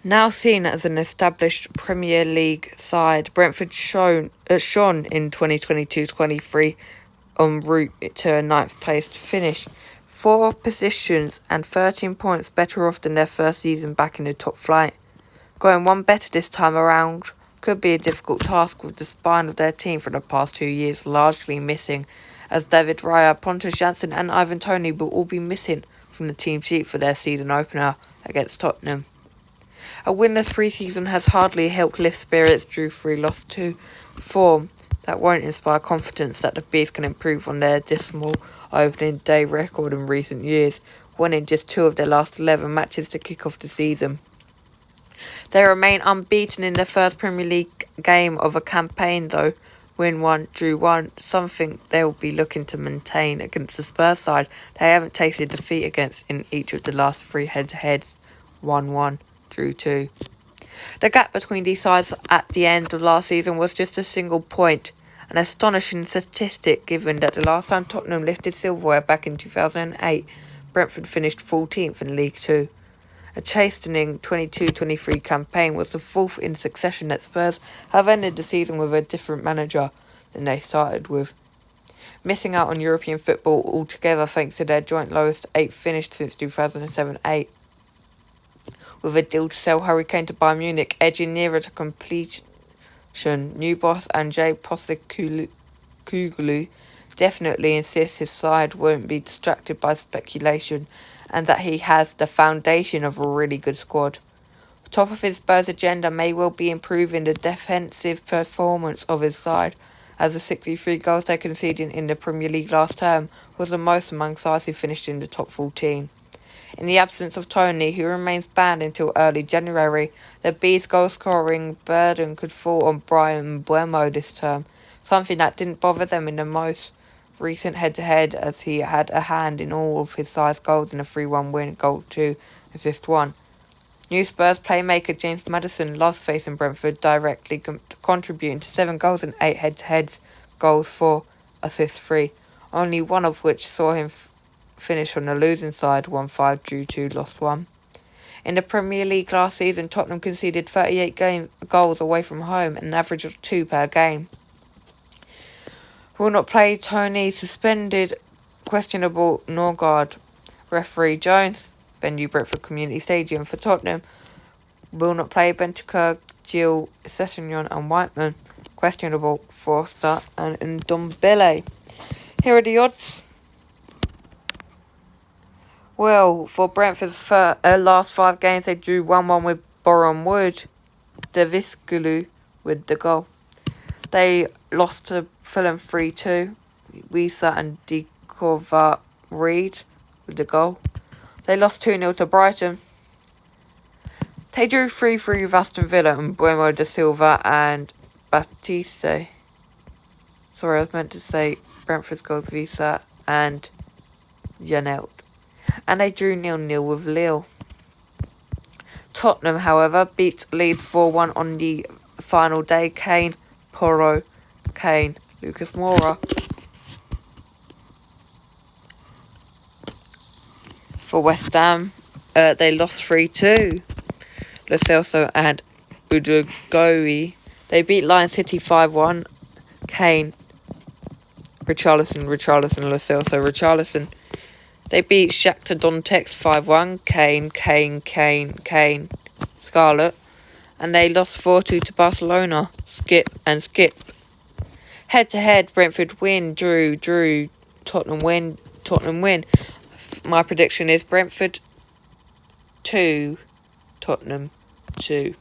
Now seen as an established Premier League side, Brentford shone in 2022-23 en route to a 9th place finish, 4 positions and 13 points better off than their first season back in the top flight. Going one better this time around could be a difficult task, with the spine of their team for the past 2 years largely missing, as David Raya, Pontus Jansson and Ivan Toney will all be missing from the team sheet for their season opener against Tottenham. A winless pre-season has hardly helped lift spirits. Drew 3, lost 2, form that won't inspire confidence that the Bees can improve on their dismal opening day record in recent years, winning just 2 of their last 11 matches to kick off the season. They remain unbeaten in their first Premier League game of a campaign though, win 1, drew 1, something they'll be looking to maintain against the Spurs side they haven't tasted defeat against in each of the last 3 head-to-heads, 1-1, drew 2. The gap between these sides at the end of last season was just a single point, an astonishing statistic given that the last time Tottenham lifted silverware back in 2008, Brentford finished 14th in League 2. A chastening 22-23 campaign was the 4th in succession that Spurs have ended the season with a different manager than they started with, missing out on European football altogether thanks to their joint lowest 8th finish since 2007-8. With a deal to sell Harry Kane to Bayern Munich edging nearer to completion, new boss Andrzej Postecoglou definitely insists his side won't be distracted by speculation and that he has the foundation of a really good squad. Top of his Spurs agenda may well be improving the defensive performance of his side, as the 63 goals they conceded in the Premier League last term was the most among sides who finished in the top 14. In the absence of Toney, who remains banned until early January, the Bees' goal-scoring burden could fall on Brian Mbeumo this term, something that didn't bother them in the most recent head-to-head, as he had a hand in all of his side's goals in a 3-1 win, goal 2, assist 1. New Spurs playmaker James Maddison loves facing Brentford, directly contributing to 7 goals in 8 head-to-heads, goals 4, assists 3, only one of which saw him finish on the losing side, 1-5, drew 2, lost 1. In the Premier League last season, Tottenham conceded 38 goals away from home, an average of 2 per game. Will not play Toney, suspended, questionable Norgard. Referee Jones, venue Brentford Community Stadium for Tottenham. Will not play Bentancur, Gil, Sessegnon and Whiteman. Questionable Forster and Ndombele. Here are the odds. Well, for Brentford's last 5 games, they drew 1-1 with Boreham Wood. Deviskulu with the goal. They lost to Fulham 3-2. Wisa and Dikova Reed with the goal. They lost 2-0 to Brighton. They drew 3-3 with Aston Villa and Buemo da Silva and Baptiste. Sorry, I was meant to say Brentford's goals, Wisa and Janelt. And they drew 0-0 with Lille. Tottenham, however, beat Leeds 4-1 on the final day. Kane, Porro, Kane, Lucas Moura. For West Ham, they lost 3-2. Lo Celso and Udogoe. They beat Lion City 5-1. Kane, Richarlison, Lo Celso, Richarlison. They beat Shakhtar Donetsk 5-1, Kane, Scarlet, and they lost 4-2 to Barcelona, Skip. Head-to-head, Brentford win, drew, Tottenham win. My prediction is Brentford 2, Tottenham 2.